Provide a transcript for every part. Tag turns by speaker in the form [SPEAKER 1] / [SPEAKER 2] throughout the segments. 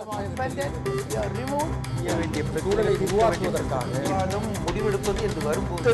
[SPEAKER 1] சூழலை உருவாக்குவதற்காக
[SPEAKER 2] முடிவெடுப்பது என்று வரும்போது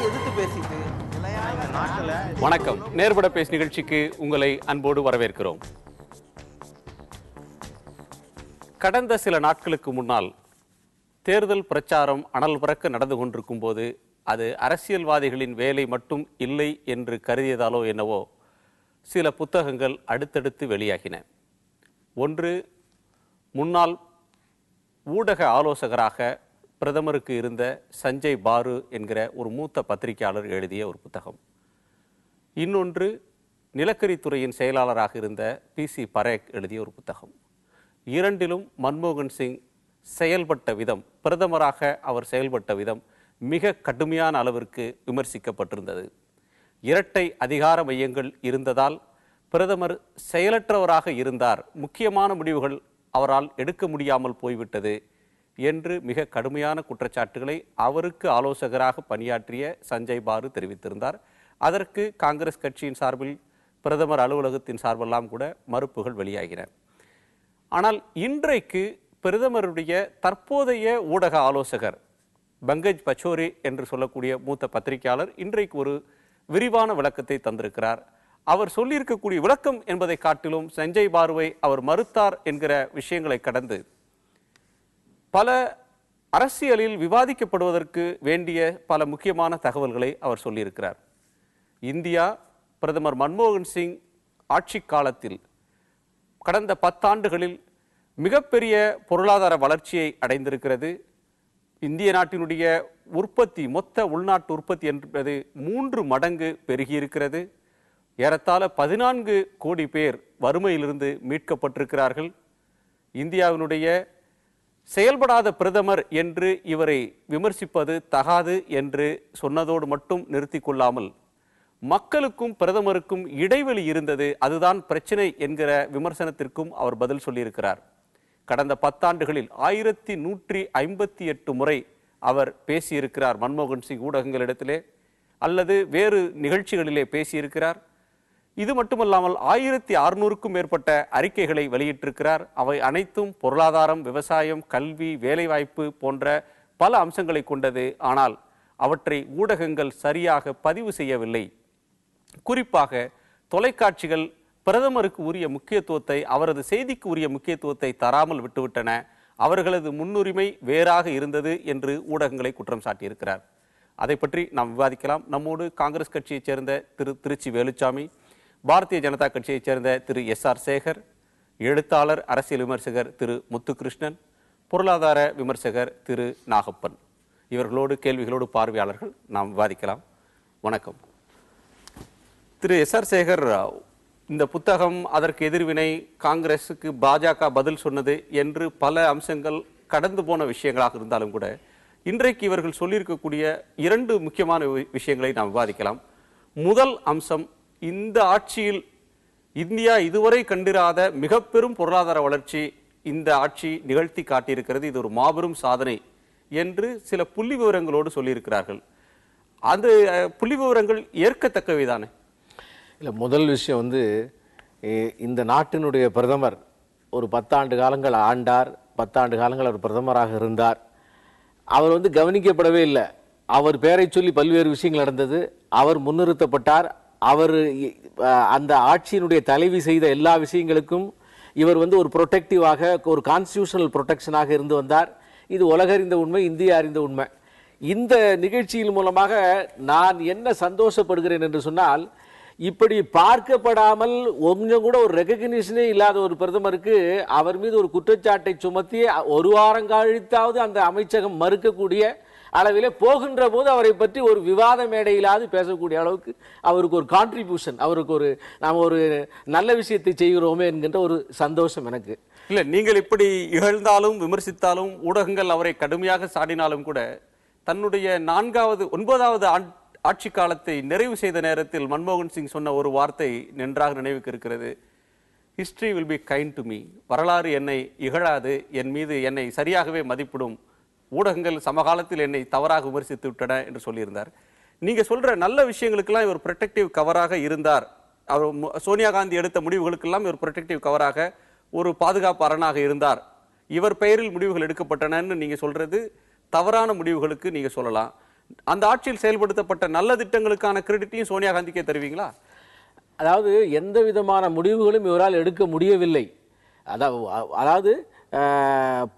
[SPEAKER 2] எதிர்த்து பேசிட்டு
[SPEAKER 3] வணக்கம். நேர்பட பேசு நிகழ்ச்சிக்கு உங்களை அன்போடு வரவேற்கிறோம். கடந்த சில நாட்களுக்கு முன்னால் தேர்தல் பிரச்சாரம் அனல் பறக்க நடந்து கொண்டிருக்கும் போது அது அரசியல்வாதிகளின் வேலை மட்டும் இல்லை என்று கருதியதாலோ என்னவோ சில புத்தகங்கள் அடுத்தடுத்து வெளியாகின. ஒன்று, முன்னாள் ஊடக ஆலோசகராக பிரதமருக்கு இருந்த சஞ்சய் பாரு என்கிற ஒரு மூத்த பத்திரிகையாளர் எழுதிய ஒரு புத்தகம். இன்னொன்று, நிலக்கரித்துறையின் செயலாளராக இருந்த PC பரேக் எழுதிய ஒரு புத்தகம். இரண்டிலும் மன்மோகன் சிங் செயல்பட்ட விதம், பிரதமராக அவர் செயல்பட்ட விதம் மிக கடுமையான அளவிற்கு விமர்சிக்கப்பட்டிருந்தது. இரட்டை அதிகார மையங்கள் இருந்ததால் பிரதமர் செயலற்றவராக இருந்தார், முக்கியமான முடிவுகள் அவரால் எடுக்க முடியாமல் போய்விட்டது என்று மிக கடுமையான குற்றச்சாட்டுகளை அவருக்கு ஆலோசகராக பணியாற்றிய சஞ்சய் பாரு தெரிவித்திருந்தார். அதற்கு காங்கிரஸ் கட்சியின் சார்பில், பிரதமர் அலுவலகத்தின் சார்பெல்லாம் கூட மறுப்புகள் வெளியாகின. ஆனால் இன்றைக்கு பிரதமருடைய தற்போதைய ஊடக ஆலோசகர் பங்கஜ் பச்சோரி என்று சொல்லக்கூடிய மூத்த பத்திரிகையாளர் இன்றைக்கு ஒரு விரிவான விளக்கத்தை தந்திருக்கிறார். அவர் சொல்லியிருக்கக்கூடிய விளக்கம் என்பதை காட்டிலும் சஞ்சய் பாருவை அவர் மறுத்தார் என்கிற விஷயங்களை கடந்து பல அரசியலில் விவாதிக்கப்படுவதற்கு வேண்டிய பல முக்கியமான தகவல்களை அவர் சொல்லியிருக்கிறார். இந்தியா பிரதமர் மன்மோகன் சிங் ஆட்சி காலத்தில் கடந்த 10 ஆண்டுகளில் மிகப்பெரிய பொருளாதார வளர்ச்சியை அடைந்திருக்கிறது. இந்திய நாட்டினுடைய உற்பத்தி, மொத்த உள்நாட்டு உற்பத்தி என்பது 3 மடங்கு பெருகியிருக்கிறது. ஏறத்தாழ 14 கோடி பேர் வறுமையிலிருந்து மீட்கப்பட்டிருக்கிறார்கள். இந்தியாவினுடைய செயல்படாத பிரதமர் என்று இவரை விமர்சிப்பது தகாது என்று சொன்னதோடு மட்டும் நிறுத்தி கொள்ளாமல், மக்களுக்கும் பிரதமருக்கும் இடைவெளி இருந்தது, அதுதான் பிரச்சனை என்கிற விமர்சனத்திற்கும் அவர் பதில் சொல்லியிருக்கிறார். கடந்த 10 ஆண்டுகளில் 1158 முறை அவர் பேசியிருக்கிறார். மன்மோகன் சிங் ஊடகங்களிடத்திலே அல்லது வேறு நிகழ்ச்சிகளிலே பேசியிருக்கிறார். இது மட்டுமல்லாமல் 1600க்கும் மேற்பட்ட அறிக்கைகளை வெளியிட்டிருக்கிறார். அவை அனைத்தும் பொருளாதாரம், விவசாயம், கல்வி, வேலைவாய்ப்பு போன்ற பல அம்சங்களை கொண்டது. ஆனால் அவற்றை ஊடகங்கள் சரியாக பதிவு செய்யவில்லை. குறிப்பாக தொலைக்காட்சிகள் பிரதமருக்கு உரிய முக்கியத்துவத்தை, அவரது செய்திக்கு உரிய முக்கியத்துவத்தை தராமல் விட்டுவிட்டன. அவர்களது முன்னுரிமை வேறாக இருந்தது என்று ஊடகங்களை குற்றம் சாட்டியிருக்கிறார். அதை பற்றி நாம் விவாதிக்கலாம். நம்மோடு காங்கிரஸ் கட்சியைச் சேர்ந்த திருச்சி வேலுச்சாமி, பாரதிய ஜனதா கட்சியைச் சேர்ந்த SR சேகர், எழுத்தாளர், அரசியல் விமர்சகர் முத்துகிருஷ்ணன், பொருளாதார விமர்சகர் நாகப்பன், இவர்களோடு கேள்விகளோடு பார்வையாளர்கள் நாம் விவாதிக்கலாம். வணக்கம். SR சேகர், இந்த புத்தகம், அதற்கு எதிர்வினை, காங்கிரஸுக்கு பாஜக பதில் சொன்னது என்று பல அம்சங்கள் கடந்து போன விஷயங்களாக இருந்தாலும் கூட இன்றைக்கு இவர்கள் சொல்லியிருக்கக்கூடிய 2 முக்கியமான விஷயங்களை நாம் விவாதிக்கலாம். முதல் அம்சம், இந்த ஆட்சியில் இந்தியா இதுவரை கண்டிராத மிக பெரும் பொருளாதார வளர்ச்சி இந்த ஆட்சி நிகழ்த்தி காட்டியிருக்கிறது, இது ஒரு மாபெரும் சாதனை என்று சில புள்ளி விவரங்களோடு சொல்லியிருக்கிறார்கள். அந்த புள்ளி விவரங்கள் ஏற்கத்தக்கவைதானே?
[SPEAKER 1] இல்லை, முதல் விஷயம் வந்து, இந்த நாட்டினுடைய பிரதமர் ஒரு 10 ஆண்டு காலங்கள் ஆண்டார், 10 ஆண்டு காலங்கள் அவர் பிரதமராக இருந்தார். அவர் வந்து கவனிக்கப்படவே இல்லை. அவர் பெயரை சொல்லி பல்வேறு விஷயங்கள் நடந்தது. அவர் முன்னிறுத்தப்பட்டார். அவர் அந்த ஆட்சியினுடைய தலைவி செய்த எல்லா விஷயங்களுக்கும் இவர் வந்து ஒரு ப்ரொடெக்டிவாக, ஒரு கான்ஸ்டியூஷனல் ப்ரொடெக்ஷனாக இருந்து வந்தார். இது உலகறிந்த உண்மை, இந்தியா அறிந்த உண்மை. இந்த நிகழ்ச்சியின் மூலமாக நான் என்ன சந்தோஷப்படுகிறேன் என்று சொன்னால், இப்படி பார்க்கப்படாமல் கொஞ்சம் கூட ஒரு ரெகக்னிஷனே இல்லாத ஒரு பிரதமருக்கு அவர் மீது ஒரு குற்றச்சாட்டை சுமத்தி ஒரு வாரம் கழித்தாவது அந்த அமைச்சகம் மறுக்கக்கூடிய அளவிலே போகின்ற போது அவரை பற்றி ஒரு விவாத மேடையிலாவது பேசக்கூடிய அளவுக்கு அவருக்கு ஒரு கான்ட்ரிபியூஷன், அவருக்கு நாம் ஒரு நல்ல விஷயத்தை செய்கிறோமே என்கின்ற ஒரு சந்தோஷம் எனக்கு.
[SPEAKER 3] இல்லை, நீங்கள் இப்படி இகழ்ந்தாலும் விமர்சித்தாலும் ஊடகங்கள் அவரை கடுமையாக சாடினாலும் கூட தன்னுடைய 9வது ஆட்சி காலத்தை நிறைவு செய்த நேரத்தில் மன்மோகன் சிங் சொன்ன ஒரு வார்த்தை நன்றாக நினைவுக்கு இருக்கிறது. History will be kind to me. வரலாறு என்னை இகழாது, என் மீது என்னை சரியாகவே மதிப்பிடும். ஊடகங்கள் சமகாலத்தில் என்னை தவறாக விமர்சித்து விட்டன என்று சொல்லியிருந்தார். நீங்க சொல்ற நல்ல விஷயங்களுக்கெல்லாம் இவர் ப்ரொடெக்டிவ் கவராக இருந்தார். அவர் சோனியா காந்தி எடுத்த முடிவுகளுக்கெல்லாம் இவர் ப்ரொடெக்டிவ் கவராக ஒரு பாதுகாப்பு அரணாக இருந்தார். இவர் பெயரில் முடிவுகள் எடுக்கப்பட்டனன்னு நீங்க சொல்றது தவறான முடிவுகளுக்கு நீங்க சொல்லலாம். அந்த ஆட்சியில் செயல்படுத்தப்பட்ட நல்ல திட்டங்களுக்கான கிரெடிட்டையும் சோனியா காந்திக்கே தருவீங்களா?
[SPEAKER 1] அதாவது எந்த விதமான முடிவுகளும் இவரால் எடுக்க முடியவில்லை. அதாவது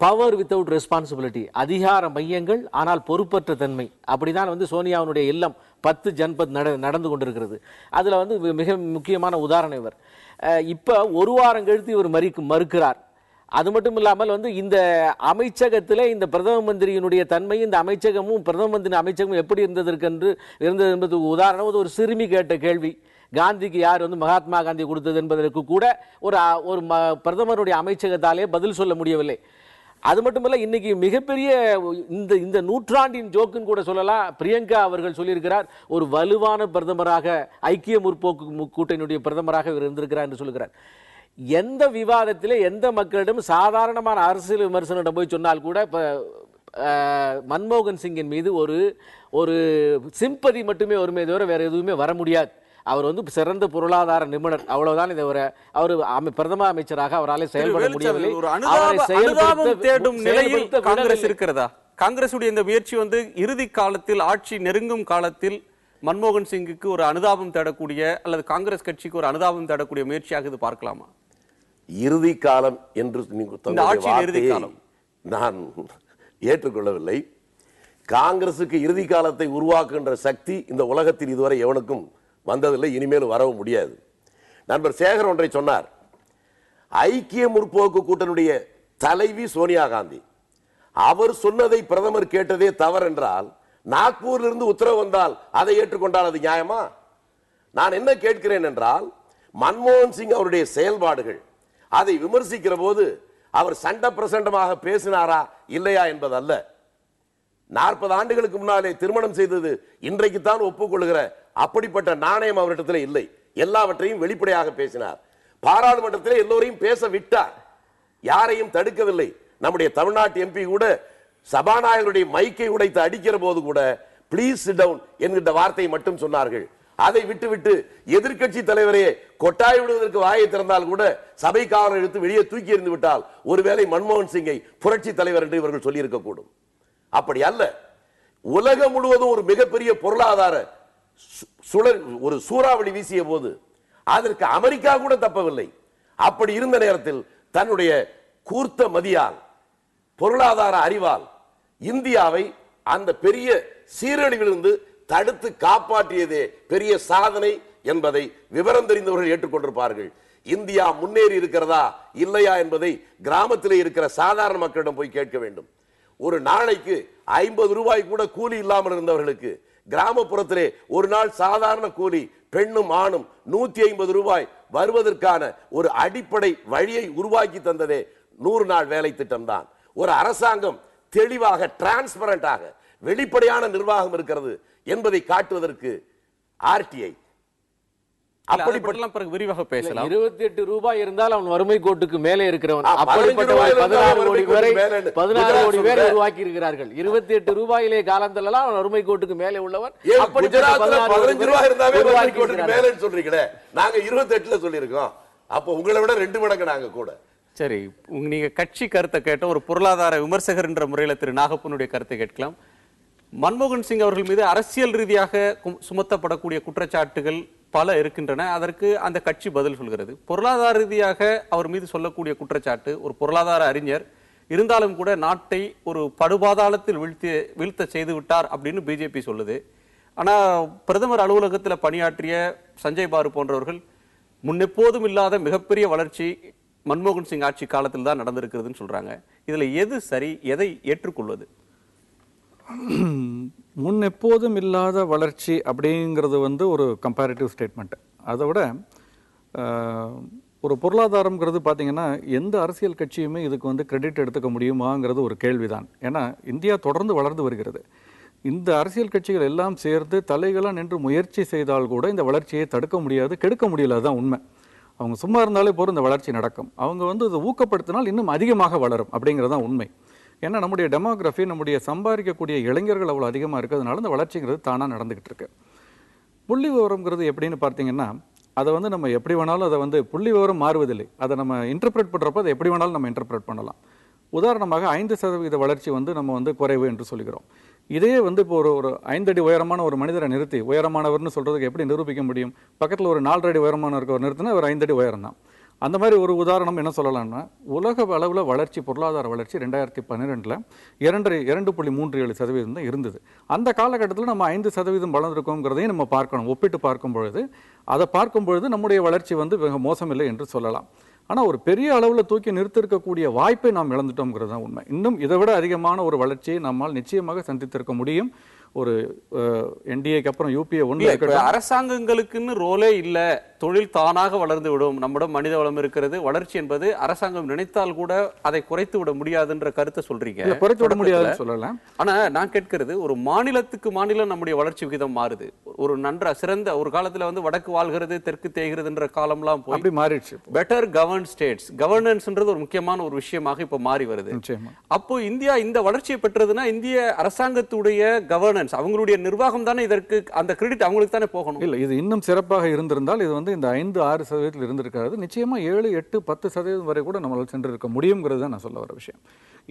[SPEAKER 1] பவர் வித்தவுட் ரெஸ்பான்சிபிலிட்டி, அதிகார மையங்கள் ஆனால் பொறுப்பற்ற தன்மை, அப்படிதான் வந்து சோனியாவுடைய இல்லம் 10 ஜன்பத் நடந்து கொண்டிருக்கிறது. அதுல வந்து மிக முக்கியமான உதாரணம் இவர். இப்ப ஒரு வாரம் கழித்து இவர் மறுக்கிறார். அது மட்டும் இல்லாமல் வந்து இந்த அமைச்சகத்தில் இந்த பிரதம மந்திரியினுடைய தன்மை, இந்த அமைச்சகமும் பிரதம மந்திரி அமைச்சகமும் எப்படி இருந்தது என்பது உதாரணம். ஒரு சிறுமி கேட்ட கேள்வி, காந்திக்கு யார் வந்து மகாத்மா காந்தி கொடுத்தது என்பதற்கு கூட ஒரு பிரதமருடைய அமைச்சகத்தாலே பதில் சொல்ல முடியவில்லை. அது மட்டுமல்ல, இன்னைக்கு மிகப்பெரிய இந்த நூற்றாண்டின் ஜோக்குன்னு கூட சொல்லலாம். பிரியங்கா அவர்கள் சொல்லியிருக்கிறார், ஒரு வலுவான பிரதமராக, ஐக்கிய முற்போக்கு கூட்டணியுடைய பிரதமராக இவர் இருந்திருக்கிறார் என்று சொல்லுகிறார். எந்த விவாதத்திலே எந்த மக்களிடம் சாதாரணமான அரசியல் விமர்சனம் போய் சொன்னால் கூட மன்மோகன் சிங்கின் மீது ஒரு சிம்பதி மட்டுமே வருமே தவிர வேற எதுவுமே வர முடியாது. அவர் வந்து சிறந்த பொருளாதார நிபுணர், அவ்வளவுதான். இதை அவர் பிரதம அமைச்சராக அவரால் செயல்பட முடியவில்லை.
[SPEAKER 3] தேடும் நிலையில் காங்கிரஸ் இருக்கிறதா? காங்கிரசுடைய இந்த முயற்சி வந்து இறுதி காலத்தில், ஆட்சி நெருங்கும் காலத்தில் மன்மோகன் சிங்குக்கு ஒரு அனுதாபம் தேடக்கூடிய அல்லது காங்கிரஸ் கட்சிக்கு ஒரு அனுதாபம் தேடக்கூடிய முயற்சியாக இது பார்க்கலாமா?
[SPEAKER 4] இறுதி காலம் என்று நான் ஏற்றுக்கொள்ளவில்லை. காங்கிரசுக்கு இறுதி காலத்தை உருவாக்குகின்ற சக்தி இந்த உலகத்தில் இதுவரை எவனுக்கும் வந்ததில்லை, இனிமேலும் வரவும் முடியாது. நண்பர் சேகர் ஒன்றை சொன்னார். ஐக்கிய முற்போக்கு கூட்டணியுடைய தலைவி சோனியா காந்தி, அவர் சொன்னதை பிரதமர் கேட்டதே தவறு என்றால், நாக்பூரில் இருந்து உத்தரவு வந்தால் அதை ஏற்றுக்கொண்டால் அது நியாயமா? நான் என்ன கேட்கிறேன் என்றால், மன்மோகன் சிங் அவருடைய செயல்பாடுகள், அதை விமர்சிக்கிற போது அவர் சண்ட பிரசண்டமாக பேசினாரா இல்லையா என்பதல்ல. 40 ஆண்டுகளுக்கு முன்னாலே திருமணம் செய்தது இன்றைக்கு தான் ஒப்புக்கொள்கிற அப்படிப்பட்ட நாணயம் அவரிடத்தில் இல்லை. எல்லாவற்றையும் வெளிப்படையாக பேசினார். பாராளுமன்றத்தில் எல்லோரையும் பேச விட்டார், யாரையும் தடுக்கவில்லை. நம்முடைய தமிழ்நாட்டு எம்பி கூட சபாநாயகருடைய மைக்கை உடைத்து அடிக்கிற போது கூட பிளீஸ் சிட் டவுன் என்கின்ற வார்த்தையை மட்டும் சொன்னார்கள். அதை விட்டுவிட்டு எதிர்கட்சி தலைவரையே கொட்டாய் விடுவதற்கு வாயை திறந்தால் கூட சபை காவலர் எடுத்து வெளியே தூக்கி எறிந்து விட்டால் ஒருவேளை மன்மோகன் சிங்கை புரட்சி தலைவர் என்று இவர்கள் சொல்லியிருக்க கூடும். அப்படி அல்ல. உலகம் முழுவதும் ஒரு மிகப்பெரிய பொருளாதார ஒரு சூறாவளி வீசிய போது அதற்கு அமெரிக்கா கூட தப்பவில்லை. அப்படி இருந்த நேரத்தில் தன்னுடைய கூர்த்த மதியால், பொருளாதார அறிவால் இந்தியாவை அந்த பெரிய சீரழிவிலிருந்து தடுத்து காப்பாற்றியதே பெரிய சாதனை என்பதை விவரம் தெரிந்தவர்கள் ஏற்றுக்கொண்டிருப்பார்கள். இந்தியா முன்னேறி இருக்கிறதா இல்லையா என்பதை கிராமத்திலே இருக்கிற சாதாரண மக்களிடம் போய் கேட்க வேண்டும். ஒரு நாளைக்கு 50 ரூபாய் கூட கூலி இல்லாமல் இருந்தவர்களுக்கு கிராமப்புறத்திலே ஒரு நாள் சாதாரண கூலி, பெண்ணும் ஆணும் 150 ரூபாய் வருவதற்கான ஒரு அடிப்படை வழியை உருவாக்கி தந்ததே 100 நாள் வேலை திட்டம் தான். ஒரு அரசாங்கம் தெளிவாக, டிரான்ஸ்பரண்டாக, வெளிப்படையான நிர்வாகம் இருக்கிறது என்பதை காட்டுவதற்கு ஆர்டிஐ
[SPEAKER 3] அப்படிப்பட்ட விரிவாக பேசலாம்.
[SPEAKER 1] 28 ரூபாய் இருந்தால் அவன் வறுமை கோட்டுக்கு மேலே இருக்கிறவன். அப்படிப்பட்ட 16 கோடி பேரை உருவாக்கி இருக்கிறார்கள். 28 ரூபாயிலே காலந்தெல்லாம் அவன் வறுமை கோட்டுக்கு மேலே உள்ளவன்.
[SPEAKER 4] குஜராத்ல 15 ரூபாய் இருந்தாவே வறுமை கோட்டுக்கு மேலேன்னு சொல்றீங்களே, நாங்க 28ல சொல்லியிருக்கோம். அப்ப உங்களை விட 2 மடங்கு நாங்க கூட.
[SPEAKER 3] சரி, நீங்க கட்சி கருத்தை கேட்ட ஒரு பொருளாதார விமர்சகர் என்ற முறையில் திரு நாகப்பனுடைய கருத்தை கேட்கலாம். மன்மோகன் சிங் அவர்கள் மீது அரசியல் ரீதியாக சுமத்தப்படக்கூடிய குற்றச்சாட்டுகள் பல இருக்கின்றன. அதற்கு அந்த கட்சி பதில் சொல்கிறது. பொருளாதார ரீதியாக அவர் மீது சொல்லக்கூடிய குற்றச்சாட்டு, ஒரு பொருளாதார அறிஞர் இருந்தாலும் கூட நாட்டை ஒரு படுபாதாளத்தில் வீழ்த்த செய்து விட்டார் அப்படின்னு பிஜேபி சொல்லுது. ஆனா பிரதமர் அலுவலகத்தில் பணியாற்றிய சஞ்சய் பாரு போன்றவர்கள் முன்னெப்போதும் இல்லாத மிகப்பெரிய வளர்ச்சி மன்மோகன் சிங் ஆட்சி காலத்தில் தான் நடந்திருக்கிறதுன்னு சொல்றாங்க. இதுல எது சரி, எதை ஏற்றுக்கொள்வது?
[SPEAKER 5] முன் எப்போதும் இல்லாத வளர்ச்சி அப்படிங்கிறது ஒரு கம்பேரிட்டிவ் ஸ்டேட்மெண்ட். அதை விட ஒரு பொருளாதாரம்ங்கிறது பார்த்தீங்கன்னா எந்த அரசியல் கட்சியுமே இதுக்கு கிரெடிட் எடுத்துக்க முடியுமாங்கிறது ஒரு கேள்விதான். ஏன்னா இந்தியா தொடர்ந்து வளர்ந்து வருகிறது. இந்த அரசியல் கட்சிகள் எல்லாம் சேர்ந்து தலைகளாக நின்று முயற்சி செய்தால் கூட இந்த வளர்ச்சியை தடுக்க முடியாது, கெடுக்க முடியல. அதுதான் உண்மை. அவங்க சும்மா இருந்தாலே போதும் இந்த வளர்ச்சி நடக்கும். அவங்க இதை ஊக்கப்படுத்தினால் இன்னும் அதிகமாக வளரும் அப்படிங்கிறது தான் உண்மை. ஏன்னா நம்முடைய டெமோகிராஃபி, நம்முடைய சம்பாதிக்கக்கூடிய இளைஞர்கள் அவ்வளோ அதிகமாக இருக்கிறதுனால இந்த வளர்ச்சிங்கிறது தானாக நடந்துகிட்டு இருக்கு. புள்ளி விவரம்ங்கிறது எப்படின்னு பார்த்தீங்கன்னா, அதை வந்து நம்ம எப்படி வேணாலும் அதை வந்து புள்ளி விவரம் மாறுவதில்லை. அதை நம்ம இன்டர்பிரேட் பண்ணுறப்போ அதை எப்படி வேணாலும் நம்ம இன்டர்பிரேட் பண்ணலாம். உதாரணமாக 5% வளர்ச்சி வந்து நம்ம வந்து குறைவு என்று சொல்கிறோம். இதே வந்து இப்போ ஒரு 5 அடி உயரமான ஒரு மனிதரை நிறுத்தி உயரமானவர்னு சொல்றதுக்கு எப்படி நிரூபிக்க முடியும்? பக்கத்தில் ஒரு 4 அடி உயரமான இருக்கவர் நிறுத்தினா ஒரு 5 அடி உயரம் தான். அந்த மாதிரி ஒரு உதாரணம் என்ன சொல்லலாம்னா, உலக அளவில் வளர்ச்சி, பொருளாதார வளர்ச்சி 2012 2.37% தான் இருந்தது. அந்த காலகட்டத்தில் நம்ம 5% வளர்ந்துருக்கோங்கிறதையும் நம்ம பார்க்கணும். ஒப்பிட்டு பார்க்கும் பொழுது அதை பார்க்கும் பொழுது நம்முடைய வளர்ச்சி வந்து மிக மோசமில்லை என்று சொல்லலாம். ஆனால் ஒரு பெரிய அளவில் தூக்கி நிறுத்திருக்கக்கூடிய வாய்ப்பை நாம் இழந்துட்டோங்கிறது தான் உண்மை. இன்னும் இதை விட அதிகமான ஒரு வளர்ச்சியை நம்மால் நிச்சயமாக சந்தித்திருக்க முடியும். ஒரு என்டிஏக்கு அப்புறம் யூபிஏ ஒன்று
[SPEAKER 3] அரசாங்கங்களுக்குன்னு ரோலே இல்ல, தொழில் தானாக வளர்ந்து விடும், நம்மிடம் மனித வளம் இருக்கிறது, வளர்ச்சி என்பது அரசாங்கம் நினைத்தால் கூட அதை குறைத்து விட முடியாதுன்ற கருத்தை சொல்றீங்க.
[SPEAKER 5] குறைத்து விட முடியாதுன்னு சொல்லலாம்.
[SPEAKER 3] ஆனா நான் கேட்கிறது, ஒரு மாநிலத்துக்கு மாநிலம் நம்முடைய வளர்ச்சி விகிதம் மாறுது. ஒரு சிறந்த ஒரு காலத்துல வந்து வடக்கு வாழ்கிறது தெற்கு தேய்கிறதுன்ற காலம்லாம் போய்
[SPEAKER 5] அப்படி மாறிடுச்சு.
[SPEAKER 3] பெட்டர் கவர்ன் ஸ்டேட்ஸ், கவர்னன்ஸ்ன்றது ஒரு முக்கியமான ஒரு விஷயமாக இப்ப மாறி வருது. அப்போ இந்தியா இந்த வளர்ச்சியை பெற்றதுன்னா இந்திய அரசாங்கத்துடைய கவர்னன்ஸ், அவங்களுடைய நிர்வாகம் தானே இதற்கு அந்த கிரெடிட் அவங்களுக்கு தானே போகணும்.
[SPEAKER 5] இல்ல, இது இன்னும் சிறப்பாக இருந்திருந்தால் இது வந்து இந்த 5-6% இருந்திருக்காது. நிச்சயமா 7-8-10% வரை கூட நம்மளால் சென்றிருக்க முடியுங்கிறது தான் நான் சொல்ல வர விஷயம்.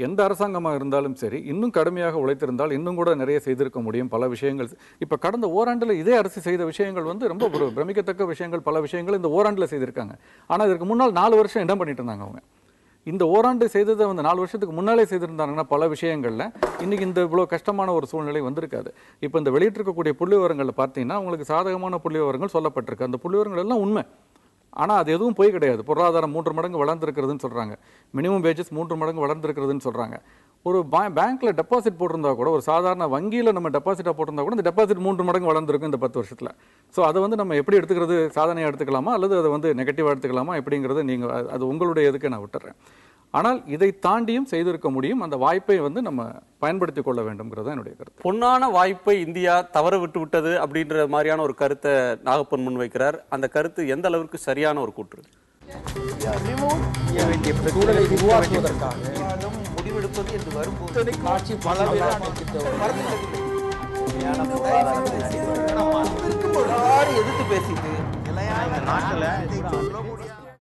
[SPEAKER 5] எந்த அரசாங்கமாக இருந்தாலும் சரி, இன்னும் கடுமையாக உழைத்திருந்தால் இன்னும் கூட நிறைய செய்திருக்க முடியும். பல விஷயங்கள் இப்ப கடந்த ஓராண்டில் இதே அரசு செய்த விஷயங்கள் வந்து ரொம்ப ஒரு பிரமிக்கத்தக்க விஷயங்கள், பல விஷயங்கள் இந்த ஓராண்டில் செய்திருக்காங்க. ஆனா இதற்கு முன்னால் 4 வருஷம் என்ன பண்ணிட்டு இருந்தாங்க அவங்க? இந்த ஓராண்டு செய்ததை வந்து 4 வருஷத்துக்கு முன்னாலே செய்திருந்தாங்கன்னா பல விஷயங்கள்ல இன்னைக்கு இந்த இவ்வளோ கஷ்டமான ஒரு சூழ்நிலை வந்திருக்காது. இப்போ இந்த வெளியிட்டிருக்கக்கூடிய புள்ளி விவரங்களை பார்த்தீங்கன்னா உங்களுக்கு சாதகமான புள்ளி விவரங்கள் சொல்லப்பட்டிருக்கு. அந்த புள்ளி விவரங்கள் எல்லாம் உண்மை. ஆனால் அது எதுவும் போய் கிடையாது. பொருளாதாரம் 3 மடங்கு வளர்ந்துருக்கிறதுன்னு சொல்கிறாங்க. மினிமம் வேஜஸ் 3 மடங்கு வளர்ந்துருக்கிறதுன்னு சொல்கிறாங்க. ஒரு பேங்க்ல டெபாசிட் போட்டிருந்தா கூட, ஒரு சாதாரண வங்கியில் நம்ம டெபாசிட்டாக போட்டிருந்தா கூட இந்த டெபாசிட் 3 மடங்கு வளர்ந்துருக்கும் இந்த 10 வருஷத்தில். ஸோ அதை வந்து நம்ம எப்படி எடுத்துக்கிறது? சாதனையாக எடுத்துக்கலாமா அல்லது அதை வந்து நெகட்டிவாக எடுத்துக்கலாமா எப்படிங்கிறது நீங்கள் அது உங்களுடைய இதுக்கு நான் விட்டுறேன். ஆனால் இதை தாண்டியும் செய்திருக்க முடியும். அந்த வாய்ப்பை வந்து நம்ம பயன்படுத்திக் கொள்ள வேண்டும்ங்கிறது தான் என்னுடைய கருத்து.
[SPEAKER 3] பொன்னான வாய்ப்பை இந்தியா தவற விட்டு விட்டது அப்படின்ற மாதிரியான ஒரு கருத்தை நாகப்பன் முன்வைக்கிறார். அந்த கருத்து எந்த அளவிற்கு சரியான ஒரு கூற்று?
[SPEAKER 2] சூழலை உருவாக்குவதற்காக முடிவெடுப்பது என்று வரும்போது காட்சி பல எதிர்த்து பேசிட்டு நாட்டில்